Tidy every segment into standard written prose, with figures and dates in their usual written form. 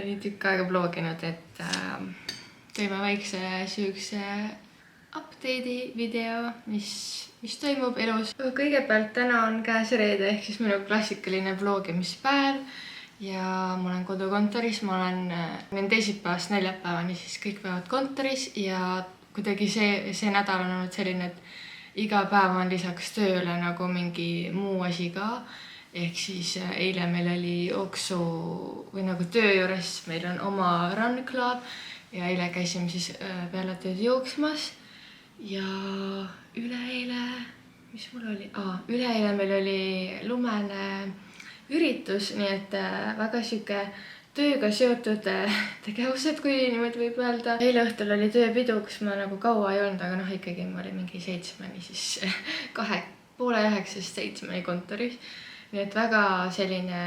nii tükk aega blooginud, et teeme väikse sihukese update'i video, mis toimub elus. Kõigepealt täna on käes reede ehk siis minu klassikaline vlogimispäev ja ma olen kodukontoris, ma olen teisipäevast neljapäevani siis kõik päevad kontoris ja kuidagi see nädal on olnud selline, et iga päev on lisaks tööle nagu mingi muu asi ka. Ehk siis eile meil oli jooksu või nagu töö juures, meil on oma run club ja eile käisime siis peale tööd jooksmas. Ja üleeile, mis mul oli? Üleeile meil oli lumene üritus, nii et väga sihuke tööga seotud tegevused, kui niimoodi võib öelda. Eile õhtul oli tööpidu, kus ma nagu kaua ei olnud, aga ikkagi ma olin mingi 7-ni, siis 8:30 7-ni kontoris. Nii et väga selline,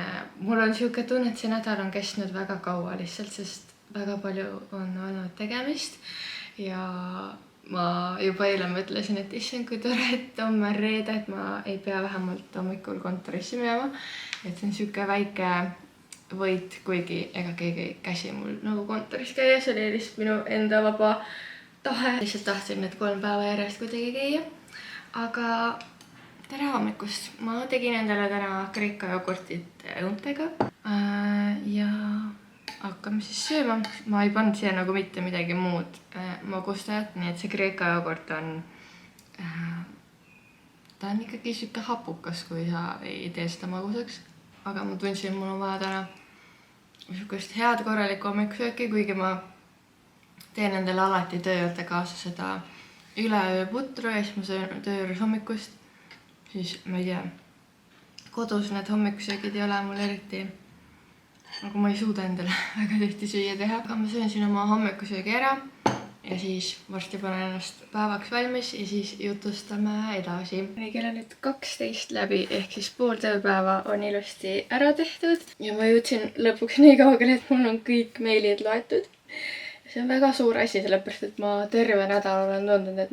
mul on sihuke tunne, et see nädal on kestnud väga kaua lihtsalt, sest väga palju on olnud tegemist ja ma juba eile mõtlesin, et issand, kui tore, et homme on reede, et ma ei pea vähemalt hommikul kontorisse minema. Et see on sihuke väike võit, kuigi ega keegi ei käsi mul nagu kontoris käia, see oli lihtsalt minu enda vaba tahe. Lihtsalt tahtsin need 3 päeva järjest kuidagi käia. Aga tere hommikust! Ma tegin endale täna kreeka jogurtit õuntega ja hakkame siis sööma. Ma ei pannud siia nagu mitte midagi muud magustajat, nii et see kreeka jogurt on ta on ikkagi sihuke hapukas, kui sa ei tee seda magusaks. Aga ma tundsin, mul on vaja täna sihukest head korralikku hommikusööki, kuigi ma teen endale alati töö juurde kaasa seda üleööputru ja siis ma söön töö juures hommikust. Siis ma ei tea, kodus need hommikusöögid ei ole mul eriti, nagu ma ei suuda endale väga tihti süüa teha. Aga ma söön siin oma hommikusöögi ära ja siis varsti panen ennast päevaks valmis ja siis jutustame edasi. Kell on nüüd 12 läbi ehk siis pool tööpäeva on ilusti ära tehtud ja ma jõudsin lõpuks nii kaugele, et mul on kõik meilid loetud. See on väga suur asi, sellepärast et ma terve nädal olen tundnud, et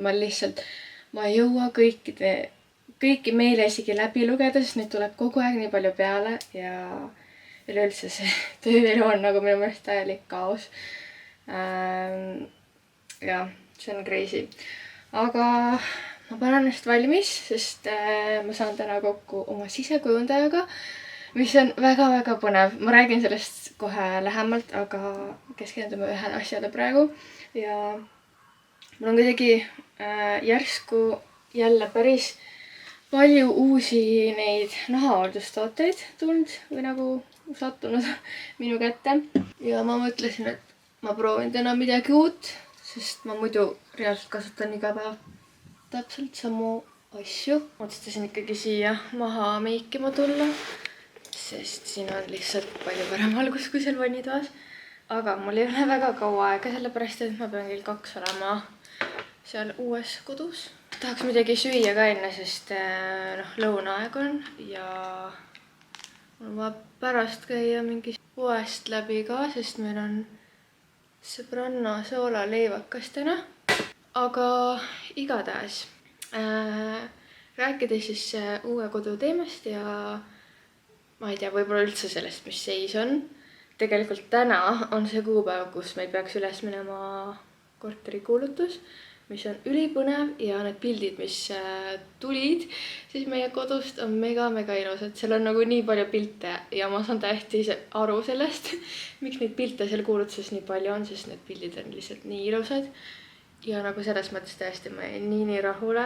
ma ei jõua kõiki meile isegi läbi lugeda, sest neid tuleb kogu aeg nii palju peale ja üleüldse see tööelu on nagu minu meelest täielik kaos. Ja see on crazy. Aga ma panen ennast valmis, sest ma saan täna kokku oma sisekujundajaga, mis on väga-väga põnev. Ma räägin sellest kohe lähemalt, aga keskendume ühe asjale praegu. Ja mul on kuidagi järsku jälle päris palju uusi neid nahahooldustooteid tulnud või nagu sattunud minu kätte. Ja ma mõtlesin, et ma proovin täna midagi uut, sest ma muidu reaalselt kasutan iga päev täpselt samu asju. Otsustasin ikkagi siia maha meikima tulla, sest siin on lihtsalt palju parem valgus kui seal vannitoas. Aga mul ei ole väga kaua aega, sellepärast et ma pean kell 2 olema seal uues kodus. Tahaks midagi süüa ka enne, sest lõunaaeg on ja mul vaja pärast käia mingi poest läbi ka, sest meil on sõbranna soolaleivakas täna. Aga igatahes rääkides siis uue kodu teemast ja ma ei tea, võib-olla üldse sellest, mis seis on. Tegelikult täna on see kuupäev, kus meil peaks üles minema korterikuulutus, mis on ülipõnev ja need pildid, mis tulid siis meie kodust, on mega ilusad. Seal on nagu nii palju pilte ja ma saan täiesti aru sellest, miks neid pilte seal kuulutuses nii palju on, sest need pildid on lihtsalt nii ilusad. Ja nagu selles mõttes täiesti ma jäin nii rahule,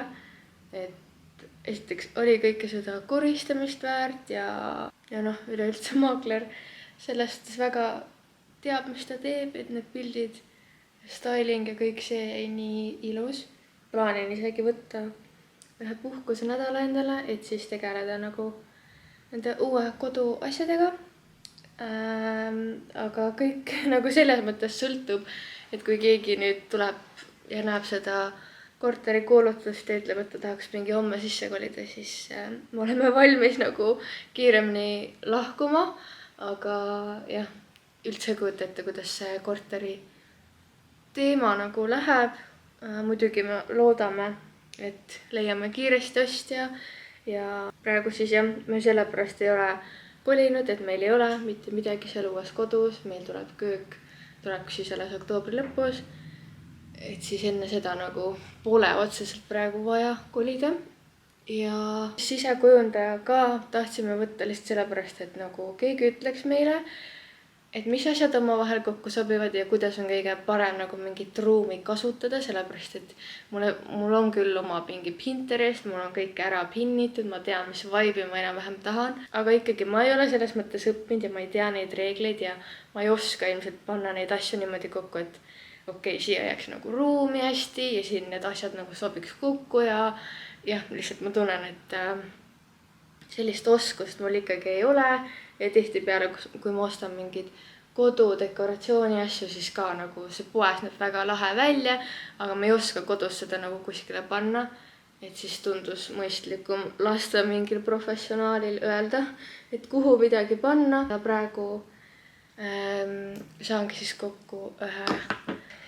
et esiteks oli kõike seda koristamist väärt ja üleüldse maakler sellest väga teab, mis ta teeb, et need pildid styling ja kõik see jäi nii ilus. Plaanin isegi võtta ühe puhkuse nädala endale, et siis tegeleda nagu nende uue kodu asjadega. Aga kõik nagu selles mõttes sõltub, et kui keegi nüüd tuleb ja näeb seda korterikuulutust ja ütleb, et ta tahaks mingi homme sisse kolida, siis me oleme valmis nagu kiiremini lahkuma. Aga jah, üldse kujuta ette, kuidas see korteri teema nagu läheb. Muidugi me loodame, et leiame kiiresti ostja ja praegu siis jah, me sellepärast ei ole kolinud, et meil ei ole mitte midagi seal uues kodus, meil tuleb köök, tuleb siis alles oktoobri lõpus. Et siis enne seda nagu pole otseselt praegu vaja kolida. Ja sisekujundaja ka tahtsime võtta lihtsalt sellepärast, et nagu keegi ütleks meile, et mis asjad omavahel kokku sobivad ja kuidas on kõige parem nagu mingit ruumi kasutada, sellepärast et mul on küll oma mingi Pinterest, mul on kõik ära pinnitud, ma tean, mis vibe'i ma enam-vähem tahan, aga ikkagi ma ei ole selles mõttes õppinud ja ma ei tea neid reegleid ja ma ei oska ilmselt panna neid asju niimoodi kokku, et okei, siia jääks nagu ruumi hästi ja siin need asjad nagu sobiks kokku ja jah, lihtsalt ma tunnen, et sellist oskust mul ikkagi ei ole. Ja tihtipeale, kui ma ostan mingid kodudekoratsiooni asju, siis ka nagu see poes näeb väga lahe välja, aga ma ei oska kodus seda nagu kuskile panna. Et siis tundus mõistlikum lasta mingil professionaalil öelda, et kuhu midagi panna. Ja praegu saangi siis kokku ühe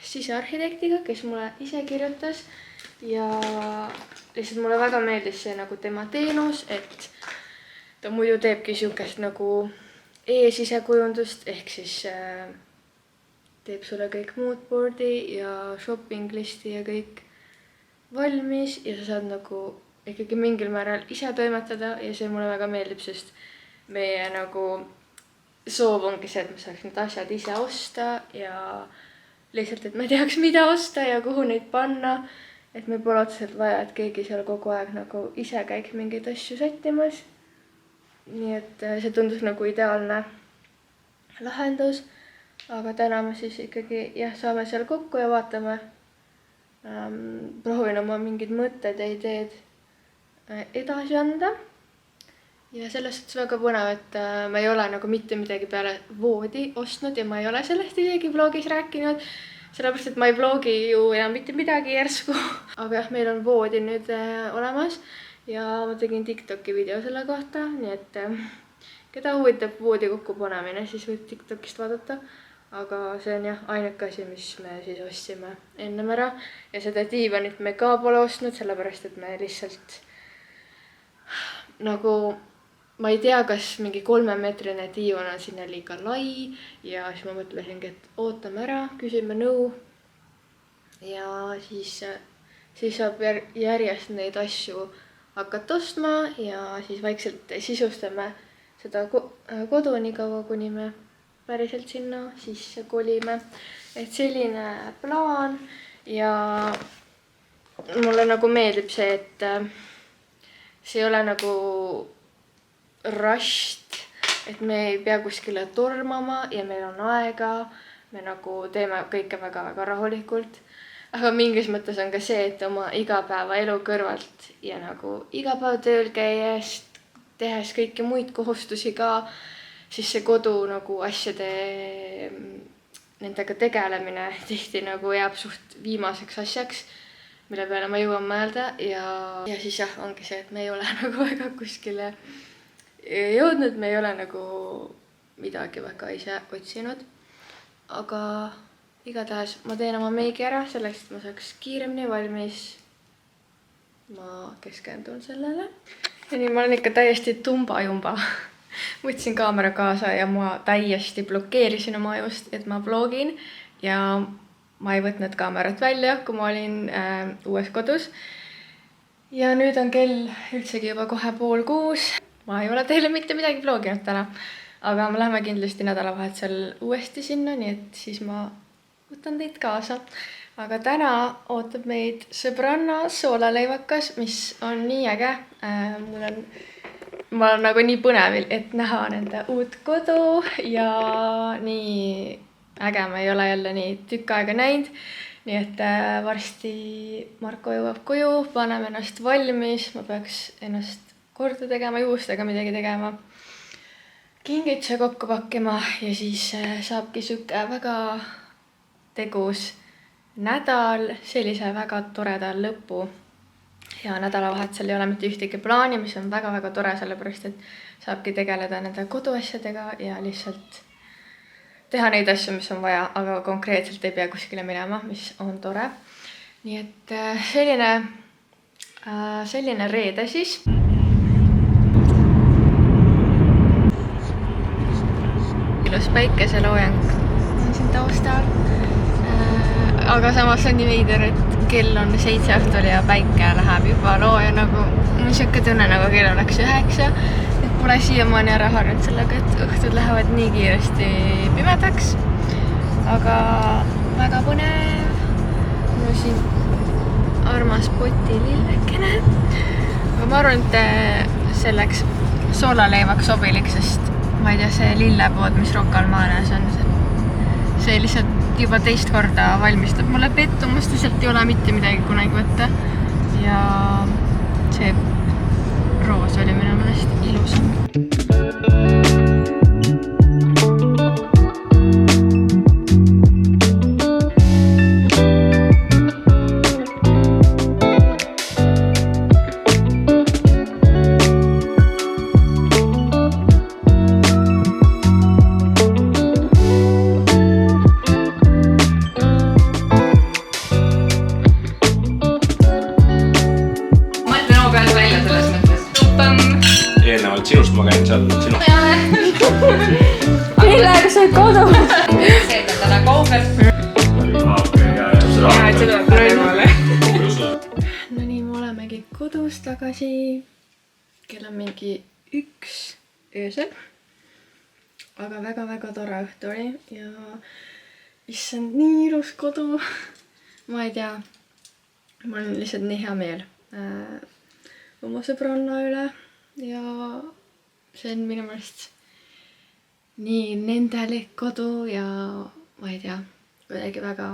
sisearhitektiga, kes mulle ise kirjutas. Ja lihtsalt mulle väga meeldis see nagu tema teenus, et ta muidu teebki siukest nagu e-sisekujundust, ehk siis teeb sulle kõik moodboardi ja shopping listi ja kõik valmis ja sa saad nagu ikkagi mingil määral ise toimetada ja see mulle väga meeldib, sest meie nagu soov ongi see, et me saaks need asjad ise osta ja lihtsalt, et me teaks, mida osta ja kuhu neid panna, et me pole otseselt vaja, et keegi seal kogu aeg nagu ise käiks mingeid asju sättimas. Nii et see tundus nagu ideaalne lahendus, aga täna me siis ikkagi saame seal kokku ja vaatame. Proovin oma mingid mõtted ja ideed edasi anda. Ja selles suhtes väga põnev, et ma ei ole nagu mitte midagi peale voodi ostnud ja ma ei ole sellest isegi vlogis rääkinud. Sellepärast, et ma ei vlogi ju enam mitte midagi järsku. Aga jah, meil on voodi nüüd olemas. Ja ma tegin TikToki video selle kohta, nii et keda huvitab voodi kokkupanemine, siis võib TikTokist vaadata. Aga see on jah ainuke asi, mis me siis ostsime ennem ära. Ja seda diivanit me ka pole ostnud, sellepärast, et me lihtsalt nagu ma ei tea, kas mingi 3-meetrine diivan on sinna liiga lai. Ja siis ma mõtlesingi, et ootame ära, küsime nõu. Ja siis saab järjest neid asju hakata ostma ja siis vaikselt sisustame seda kodu nii kaua, kuni me päriselt sinna sisse kolime. Et selline plaan ja mulle nagu meeldib see, et see ei ole nagu rushed, et me ei pea kuskile tormama ja meil on aega. Me nagu teeme kõike väga-väga rahulikult. Aga mingis mõttes on ka see, et oma igapäeva elu kõrvalt ja nagu igapäev tööl käies, tehes kõiki muid kohustusi ka, siis see kodu nagu asjade nendega tegelemine tihti nagu jääb suht viimaseks asjaks, mille peale ma jõuan mõelda ja siis jah, ongi see, et me ei ole nagu väga kuskile jõudnud, me ei ole nagu midagi väga ise otsinud, aga igatahes ma teen oma meigi ära selleks, et ma saaks kiiremini valmis. Ma keskendun sellele. Ja nii ma olen ikka täiesti tumba-jumba. Võtsin kaamera kaasa ja ma täiesti blokeerisin oma ajust, et ma vlogin. Ja ma ei võtnud kaamerat välja, kui ma olin uues kodus. Ja nüüd on kell üldsegi juba kohe 5:30. Ma ei ole teile mitte midagi vloginud täna. Aga me läheme kindlasti nädalavahetusel uuesti sinna, nii et siis ma võtan teid kaasa. Aga täna ootab meid sõbranna soolaleivakas, mis on nii äge. Ma olen nagu nii põnevil, et näha nende uut kodu ja nii äge, ma ei ole jälle nii tükk aega näinud. Nii et varsti Marko jõuab koju, paneme ennast valmis, ma peaks ennast korda tegema, juustega midagi tegema. Kingituse kokku pakkima ja siis saabki siuke väga tegus nädal sellise väga toreda lõpu ja nädalavahetusel ei ole mitte ühtegi plaani, mis on väga-väga tore, sellepärast, et saabki tegeleda nende koduasjadega ja lihtsalt teha neid asju, mis on vaja, aga konkreetselt ei pea kuskile minema, mis on tore. Nii et selline reede siis. päikeseloojang on siin taustal. Aga samas on nii veider, et kell on 7 õhtul ja päike läheb juba looja nagu, mul on siuke tunne nagu kell oleks 9. Et pole siiamaani ära harjunud sellega, et õhtud lähevad nii kiiresti pimedaks. Aga väga põnev. Mul on siin armas potilillekene. Aga ma arvan, et selleks soolaleivaks sobilik, sest ma ei tea, see lillepood, mis Rocca al Mares on, see lihtsalt juba teist korda valmistab mulle pettumust ja sealt ei ole mitte midagi kunagi võtta. Ja see roos oli minu meelest ilusam. Sinust ma käin seal sinu. Millega sa oled kodu? See on täna kaubel. No nii, me olemegi kodus tagasi. Kell on mingi 1 öösel. Aga väga-väga tore õhtu oli ja issand, nii ilus kodu. Ma ei tea, mul on lihtsalt nii hea meel oma sõbranna üle ja see on minu meelest nii nendelik kodu ja ma ei tea, kuidagi väga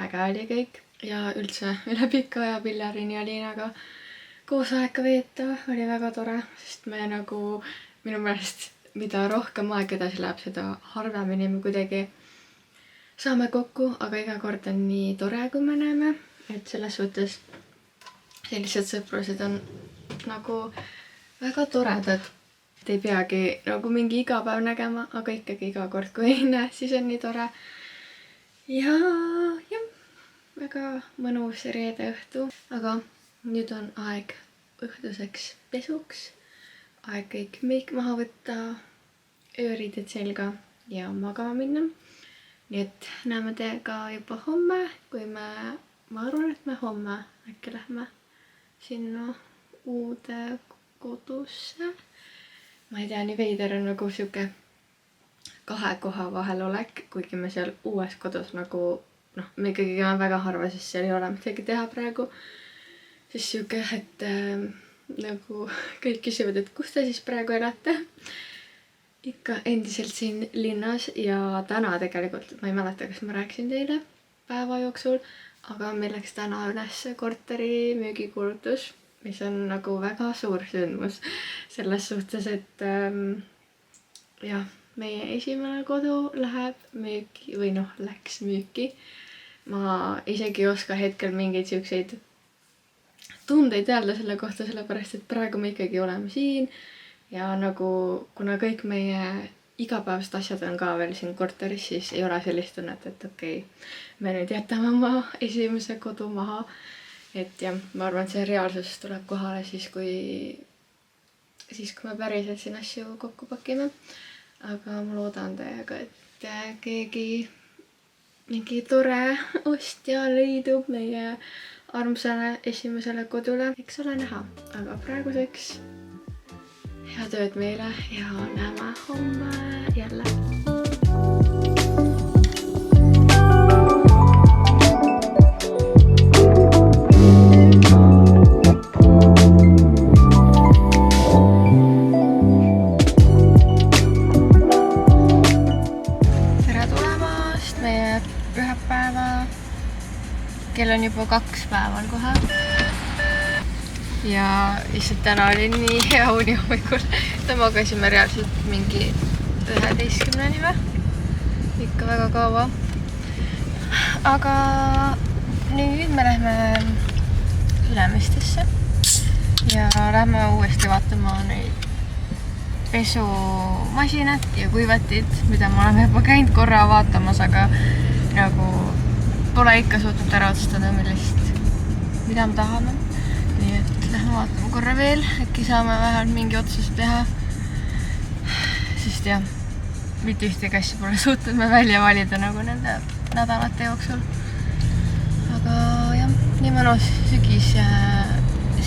äge oli kõik. Ja üldse üle pika aja Pillarini ja Liinaga koos aega veeta oli väga tore, sest me nagu minu meelest mida rohkem aeg edasi läheb, seda harvemini me kuidagi saame kokku, aga iga kord on nii tore, kui me näeme, et selles suhtes sellised sõprused on nagu väga toredad. Ei peagi nagu mingi iga päev nägema, aga ikkagi iga kord, kui ei näe, siis on nii tore. Ja väga mõnus reede õhtu, aga nüüd on aeg õhtuseks pesuks. Aeg kõik meik maha võtta, ööriided selga ja magama minna. Nii et näeme teiega juba homme, kui ma arvan, et me homme äkki lähme sinna uude kodusse. Ma ei tea, nii veider on nagu siuke 2 koha vahel olek, kuigi me seal uues kodus nagu, me ikkagi väga harva, sest seal ei ole midagi teha praegu. Siis siuke, et nagu kõik küsivad, et kus te siis praegu elate. Ikka endiselt siin linnas ja täna tegelikult, ma ei mäleta, kas ma rääkisin teile päeva jooksul, aga meil läks täna üles korteri müügikuulutus, mis on nagu väga suur sündmus selles suhtes, et meie esimene kodu läheb müüki või läks müüki. Ma isegi ei oska hetkel mingeid siukseid tundeid öelda selle kohta, sellepärast, et praegu me ikkagi oleme siin ja nagu kuna kõik meie igapäevased asjad on ka veel siin korteris, siis ei ole sellist tunnet, et okei, me nüüd jätame oma esimese kodu maha. Et jah, ma arvan, et see reaalsus tuleb kohale siis, kui me päriselt siin asju kokku pakime. Aga ma loodan teiega, et keegi mingi tore ostja leidub meie armsale esimesele kodule. Eks ole näha, aga praeguseks head ööd meile ja näeme homme jälle. Kell on juba 2 päeval kohe. Ja lihtsalt täna oli nii hea uni hommikul. Magasime reaalselt mingi 11-ni või? Ikka väga kaua. Aga nüüd me lähme Ülemistesse ja lähme uuesti vaatama neid pesumasinat ja kuivatit, mida me oleme juba käinud korra vaatamas, aga nagu pole ikka suutnud ära otsustada, mida me tahame. Nii et lähme vaatama korra veel, äkki saame vähemalt mingi otsust teha. Sest jah, mitte ühte kassi pole suutnud me välja valida nagu nende nädalate jooksul. Aga jah, nii mõnus sügis,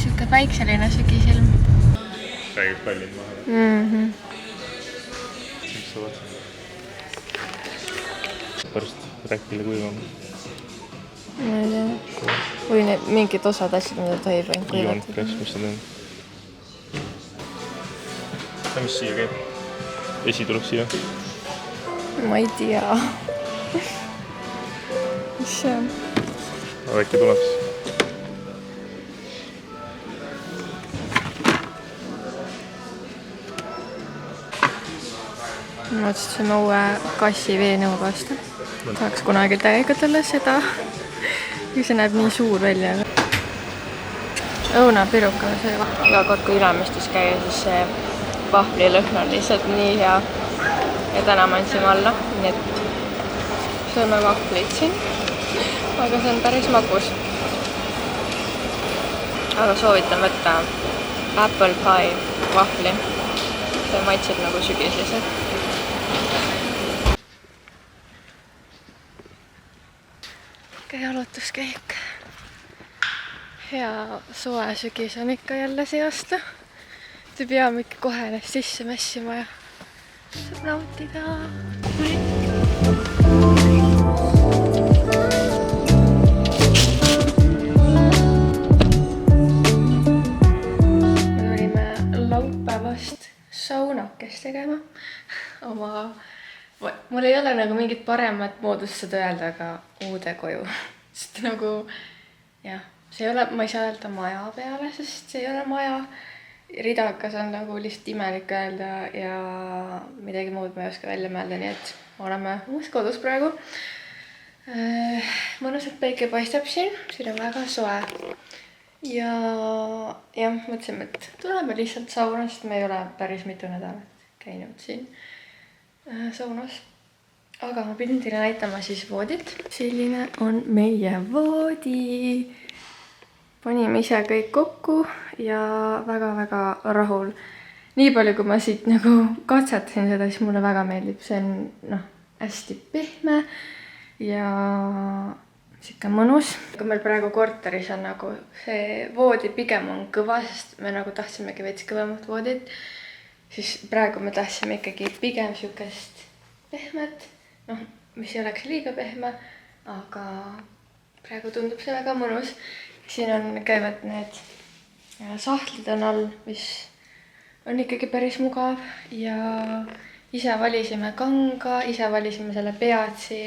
siuke päikseline sügisilm. Räägib kallid maha. Miks sa vaatad? Pärast räkile kuivama. Ma ei tea. Või need mingid osad asjad, mida tohib ainult kuivatada. Press, mis sa teed? Ja mis siia käib? Esi tuleb siia? Ma ei tea. Mis see on? Äkki tuleb siis? Ma otsustasime uue kassi veenõuga osta. Tahaks kunagi täiega talle seda, kui see näeb nii suur välja. Õunapiruka see iga kord, kui Ülemistes käia, siis see vahvlilõhn on lihtsalt nii hea. Ja täna me andsime alla, nii et sööme vahvlid siin. Aga see on päris magus. Aga soovitan võtta apple pie vahvli. See maitseb nagu sügisliselt. Jalutuskäik. Hea soe sügis on ikka jälle see aasta. Te peame ikka kohe ennast sisse mässima ja saab nautida. Me tulime laupäevast saunakest tegema oma... Mul ei ole nagu mingit paremat moodust seda öelda, aga uude koju. Sest nagu, jah, see ei ole, ma ei saa öelda maja peale, sest see ei ole maja. Ridakas on nagu lihtsalt imelik öelda ja midagi muud ma ei oska välja mõelda, nii et oleme uues kodus praegu. Mõnusalt päike paistab siin on väga soe. Ja mõtlesime, et tuleme lihtsalt sauna, sest me ei ole päris mitu nädalat käinud siin saunas. Aga ma pidin teile näitama siis voodit. Selline on meie voodi. Panime ise kõik kokku ja väga-väga rahul. Nii palju, kui ma siit nagu katsetasin seda, siis mulle väga meeldib. See on hästi pehme ja siuke mõnus. Kui meil praegu korteris on nagu see voodi pigem on kõva, sest me nagu tahtsimegi veits kõvemat voodit. Siis praegu me tahtsime ikkagi pigem siukest pehmet, mis ei oleks liiga pehme, aga praegu tundub see väga mõnus. Siin on käivad need sahtlid on all, mis on ikkagi päris mugav ja ise valisime kanga, ise valisime selle peatsi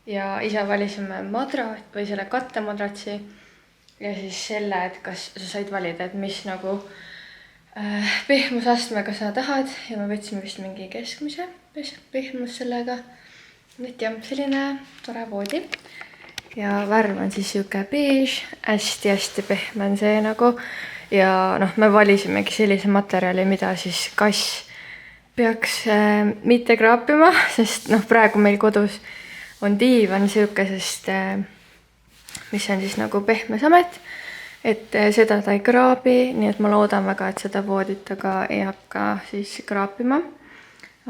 ja ise valisime madrat või selle kattemadratsi ja siis selle, et kas sa said valida, et mis nagu pehmusastmega sa tahad ja me võtsime vist mingi keskmise pehmus sellega. Nüüd jah, selline tore voodi ja värv on siis siuke beige, hästi-hästi pehme on see nagu ja me valisimegi sellise materjali, mida siis kass peaks mitte kraapima, sest praegu meil kodus on diivan siukesest, mis on siis nagu pehme samet. Et seda ta ei kraabi, nii et ma loodan väga, et seda voodit aga ei hakka siis kraapima.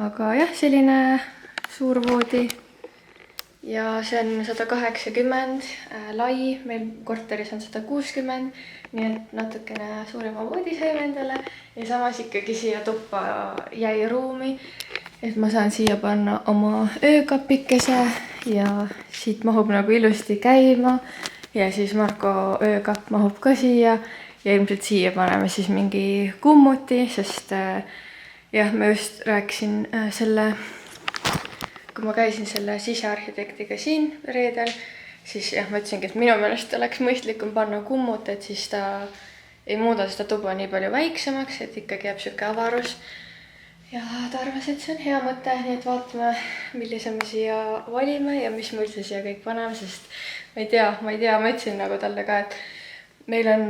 Aga jah, selline suur voodi ja see on 180 lai, meil korteris on 160, nii et natukene suurema voodi saime endale ja samas ikkagi siia tuppa jäi ruumi, et ma saan siia panna oma öökapikese ja siit mahub nagu ilusti käima. Ja siis Marko öökapp mahub ka siia ja ilmselt siia paneme siis mingi kummuti, sest jah, ma just rääkisin selle, kui ma käisin selle sisearhitektiga siin reedel, siis jah, ma ütlesingi, et minu meelest oleks mõistlikum panna kummut, et siis ta ei muuda seda tuba nii palju väiksemaks, et ikkagi jääb siuke avarus. Ja ta arvas, et see on hea mõte, nii et vaatame, millise me siia valime ja mis me üldse siia kõik paneme, sest ma ei tea, ma ütlesin nagu talle ka, et meil on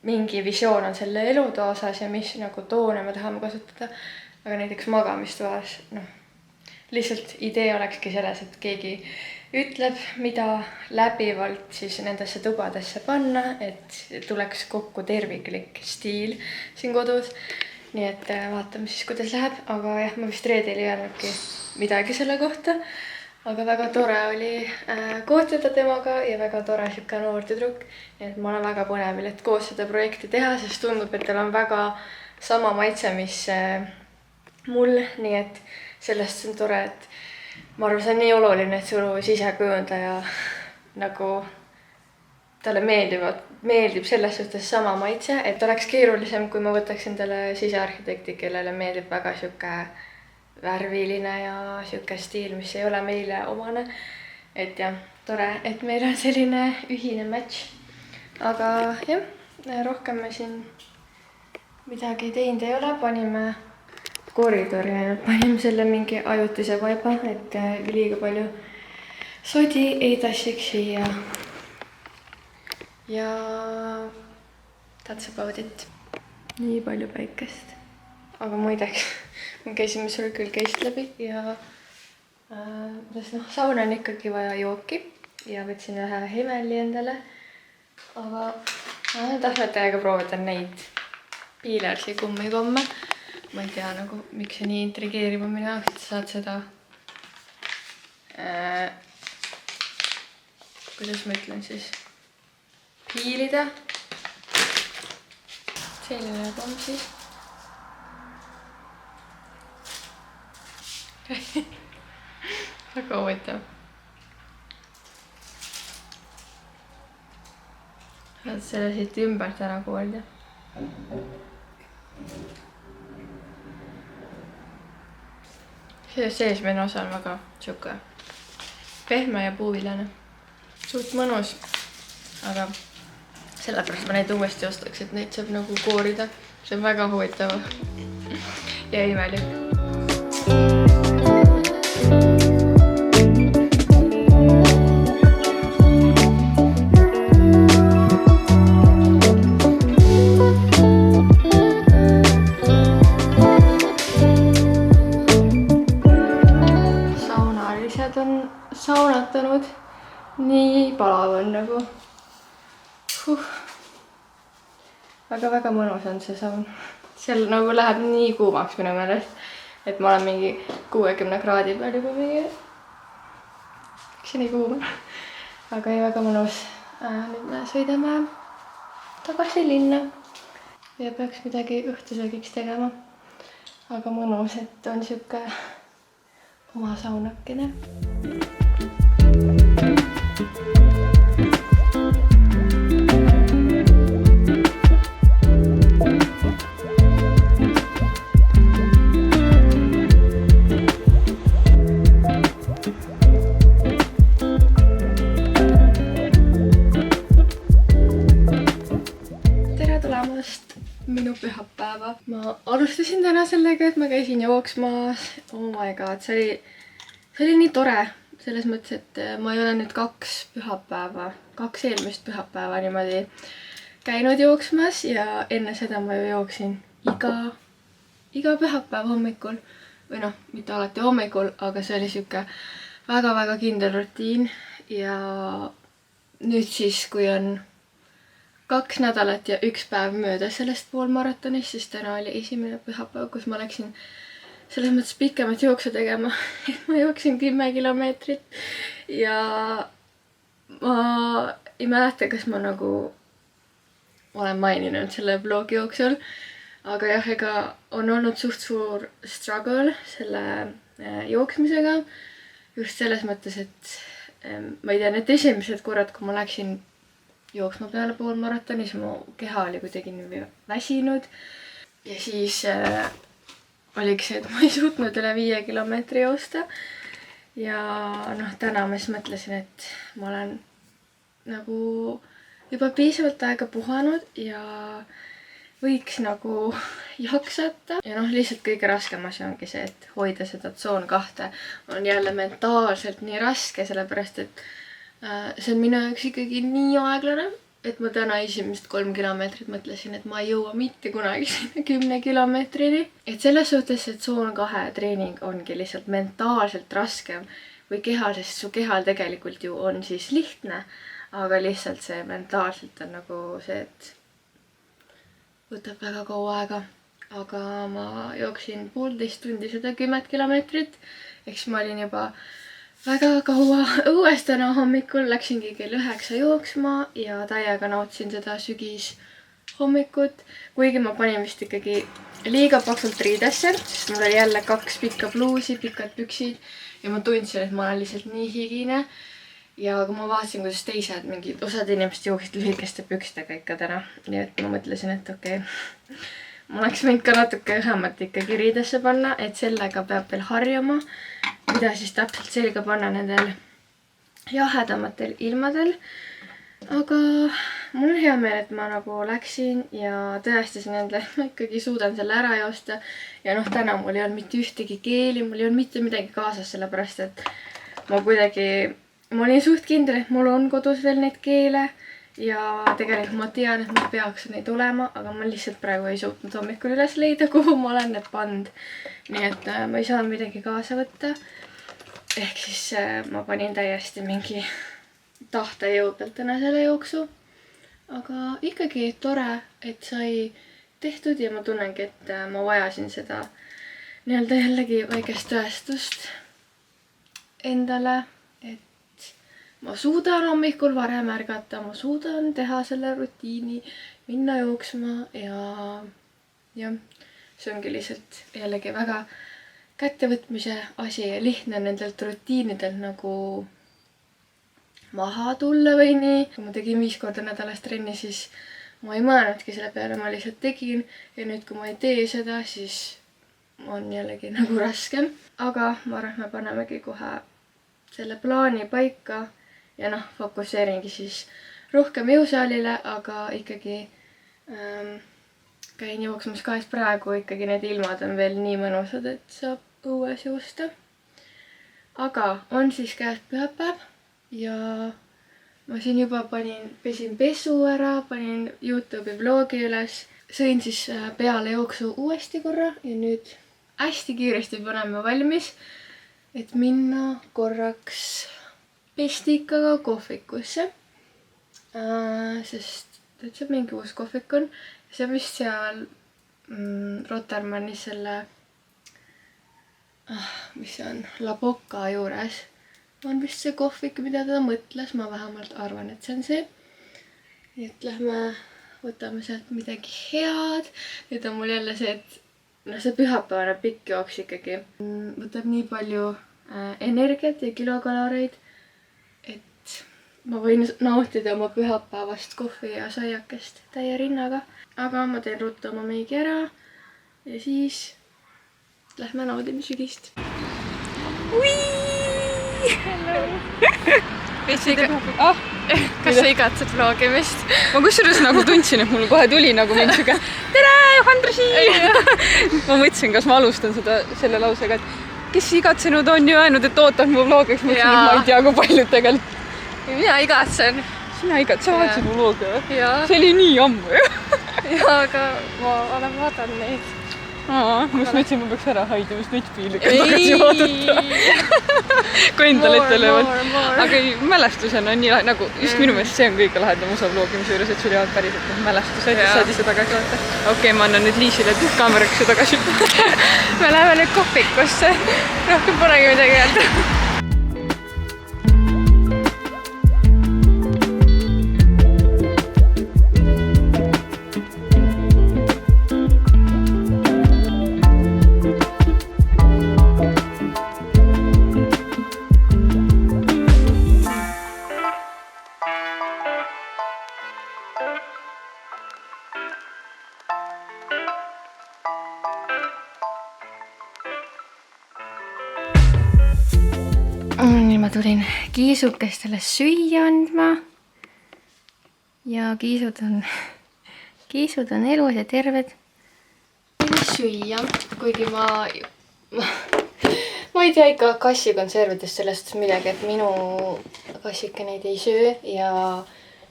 mingi visioon on selle elutoa osas ja mis nagu toone me tahame kasutada, aga näiteks magamistoas, lihtsalt idee olekski selles, et keegi ütleb, mida läbivalt siis nendesse tubadesse panna, et tuleks kokku terviklik stiil siin kodus. nii et vaatame siis, kuidas läheb, aga jah, ma vist reedel ei öelnudki midagi selle kohta. Aga väga tore oli kohtuda temaga ja väga tore siuke noor tüdruk. Nii et ma olen väga põnevil, et koos seda projekti teha, sest tundub, et tal on väga sama maitse, mis mul. Nii et sellest on tore, et ma arvan, see on nii oluline, et sul sisekujundaja nagu talle meeldib selles suhtes sama maitse, et oleks keerulisem, kui ma võtaks endale sisearhitekti, kellele meeldib väga siuke värviline ja siuke stiil, mis ei ole meile omane. Et jah, tore, et meil on selline ühine match. Aga jah, rohkem me siin midagi teinud ei ole. Panime koridori ainult, panime selle mingi ajutise vaiba, et liiga palju sodi ei tassiks siia. Ja that's about it. Nii palju päikest. Aga muideks, me käisime sul küll käist läbi ja saun on ikkagi vaja jooki ja võtsin ühe Himeli endale. Aga tahtnud täiega proovida neid Piilersi kummikomme. Ma ei tea nagu, miks see nii intrigeerib on minu jaoks, et saad seda kuidas ma ütlen siis piilida. Selline komm siis. Väga huvitav. Saad selle siit ümbert ära koolida. Seesmine osa on väga siuke pehme ja puuvilane. Suht mõnus, aga sellepärast ma neid uuesti ostaks, et neid saab nagu koorida. See on väga huvitav ja imelik. Saunalised on saunatanud. Nii palav on nagu. Väga mõnus on see saun. Seal nagu läheb nii kuumaks minu meelest, et ma olen mingi 60 kraadi peal juba mingi. Miks see nii kuum? Aga ei, väga mõnus. Nüüd me sõidame tagasi linna ja peaks midagi õhtusöögiks tegema. Aga mõnus, et on siuke oma saunakene. Minu pühapäeva. Ma alustasin täna sellega, et ma käisin jooksmas. Oh my god, see oli nii tore. Selles mõttes, et ma ei ole nüüd kaks eelmist pühapäeva niimoodi käinud jooksmas ja enne seda ma ju jooksin iga pühapäev hommikul. Või noh, mitte alati hommikul, aga see oli siuke väga kindel rutiin. Ja nüüd siis, kui on 2 nädalat ja 1 päev mööda sellest poolmaratonist, siis täna oli esimene pühapäev, kus ma läksin selles mõttes pikemat jooksu tegema. Ma jooksin 10 kilomeetrit ja ma ei mäleta, kas ma nagu olen maininud selle blogi jooksul. Aga jah, ega on olnud suht suur struggle selle jooksmisega. Just selles mõttes, et ma ei tea, need esimesed korrad, kui ma läksin jooksma peale poolmaratoni, siis mu keha oli kuidagi väsinud. Ja siis oliks see, et ma ei suutnud üle 5 kilomeetri joosta. Ja täna ma siis mõtlesin, et ma olen nagu juba piisavalt aega puhanud ja võiks nagu jaksata. Ja lihtsalt kõige raskem asi ongi see, et hoida seda tsoon 2 on jälle mentaalselt nii raske, sellepärast et see on minu jaoks ikkagi nii aeglane, et ma täna esimest 3 kilomeetrit mõtlesin, et ma ei jõua mitte kunagi sinna 10 kilomeetrini. Et selles suhtes, et tsoon 2 treening ongi lihtsalt mentaalselt raskem kui kehal, sest su kehal tegelikult ju on siis lihtne, aga lihtsalt see mentaalselt on nagu see, et võtab väga kaua aega. aga ma jooksin 1,5 tundi 10 kilomeetrit. Eks ma olin juba väga kaua õues täna hommikul, läksingi kell 9 jooksma ja täiega nautisin seda sügis hommikut, kuigi ma panin vist ikkagi liiga paksult riidesse, sest mul oli jälle 2 pikka pluusi, pikad püksid ja ma tundsin, et ma olen lihtsalt nii higine. Ja kui ma vaatasin, kuidas teised mingid osad inimesed jooksid lühikeste pükstega ikka täna, nii et ma mõtlesin, et okei. Ma oleks võinud ka natuke õhemat ikkagi riidesse panna, et sellega peab veel harjuma, mida siis täpselt selga panna nendel jahedamatel ilmadel. Aga mul on hea meel, et ma nagu läksin ja tõestasin endale, et ma ikkagi suudan selle ära joosta. Ja noh, täna mul ei olnud mitte ühtegi keeli, mul ei olnud mitte midagi kaasas, sellepärast et ma olin suht kindel, et mul on kodus veel neid keele. Ja tegelikult ma tean, et ma peaks neid olema, aga ma lihtsalt praegu ei suutnud hommikul üles leida, kuhu ma olen need pannud. Nii et ma ei saanud midagi kaasa võtta. Ehk siis ma panin täiesti mingi tahtejõu pealt täna selle jooksu. Aga ikkagi tore, et sai tehtud ja ma tunnengi, et ma vajasin seda nii-öelda jällegi väikest tõestust endale, et ma suudan hommikul varem ärgata, ma suudan teha selle rutiini, minna jooksma ja see ongi lihtsalt jällegi väga kättevõtmise asi ja lihtne nendelt rutiinidelt nagu maha tulla või nii. Kui ma tegin 5 korda nädalas trenni, siis ma ei mõelnudki selle peale, ma lihtsalt tegin. Ja nüüd, kui ma ei tee seda, siis on jällegi nagu raskem. Aga ma arvan, et me panemegi kohe selle plaani paika. Ja noh, fokusseeringi siis rohkem jõusaalile, aga ikkagi käin jooksmas ka, et praegu ikkagi need ilmad on veel nii mõnusad, et saab õues joosta. Aga on siis käes pühapäev. Ja ma siin juba pesin pesu ära, panin YouTube'i vlogi üles. Sõin siis peale jooksu uuesti korra ja nüüd hästi kiiresti paneme valmis, et minna korraks pestikaga kohvikusse. Sest täitsa mingi uus kohvik on. See on vist seal Rotermannis selle, mis see on, La Boca juures. On vist see kohvik, mida ta mõtles, ma vähemalt arvan, et see on see. Nii et lähme, võtame sealt midagi head. Nüüd on mul jälle see, et see pühapäevane pikk jooks ikkagi võtab nii palju energiat ja kilokaloreid, et ma võin nautida oma pühapäevast kohvi ja saiakest täie rinnaga. Aga ma teen ruttu oma meigi ära ja siis lähme naudime sügist. Kas sa igatsed vlogimist? Ma kusjuures nagu tundsin, et mul kohe tuli nagu mingi siuke tere, Johandrisi! Ma mõtlesin, kas ma alustan selle lausega, et kes igatsenud on ju öelnud, et ootab mu vlogiks. Mõtlesin, et ma ei tea, kui paljud tegelikult. Mina igatsen. Sina igatsen, sa vaatasid mu vlogi või? See oli nii ammu ju. Jaa, aga ma olen vaadanud neid. Ma mõtlesin, ma peaks ära haidima, sest nutpiiliga tagasi vaadata. Kui endal ette löövad. Aga mälestusena on nii nagu, just minu meelest see on kõige lahedam osa vlogimise juures, et sul jäävad päriselt mälestused ja saad ise tagasi vaata. Okei, ma annan nüüd Liisile kaameraksi tagasi. Me läheme nüüd kohvikusse. Rohkem polegi midagi öelda. Nii ma tulin kiisukestele süüa andma ja kiisud on elus ja terved. Süüa, kuigi ma ei tea ikka kassikonservidest sellest midagi, et minu kassike neid ei söö ja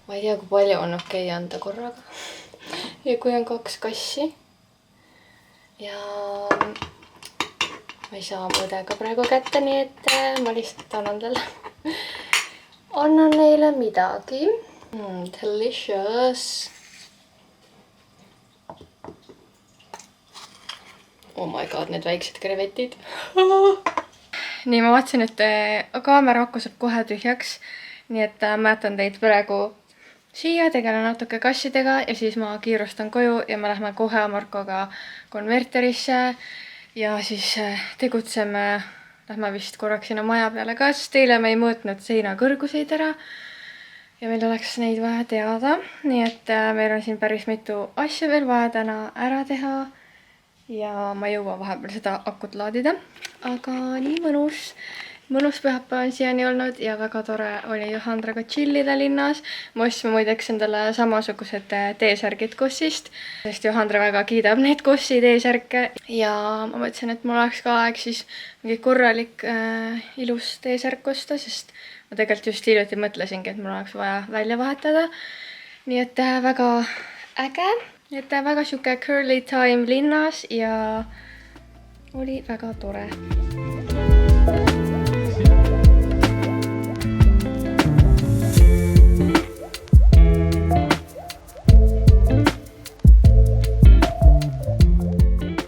ma ei tea, kui palju on okei anda korraga. Ja kui on 2 kassi ja ma ei saa mõõdega praegu kätte, nii et ma lihtsalt annan neile midagi. Delicious. Oh my god, need väiksed krevetid. nii, ma vaatasin, et kaamera aku saab kohe tühjaks. Nii et ma jätan teid praegu siia, tegelen natuke kassidega ja siis ma kiirustan koju ja me lähme kohe Markoga konverterisse ja siis tegutseme. Lähme vist korraks sinna maja peale ka, sest eile me ei mõõtnud seina kõrguseid ära ja meil oleks neid vaja teada. Nii et meil on siin päris mitu asja veel vaja täna ära teha ja ma jõuan vahepeal seda akut laadida. Aga nii mõnus pühapäev on siiani olnud ja väga tore oli Johandraga chillida linnas. Ma ostsin muideks endale samasugused T-särgid Kossist, sest Johandra väga kiidab neid Kossi T-särke ja ma mõtlesin, et mul oleks ka aeg siis mingi korralik ilus T-särk osta, sest ma tegelikult just hiljuti mõtlesingi, et mul oleks vaja välja vahetada. Nii et väga äge, et väga siuke curly time linnas ja oli väga tore.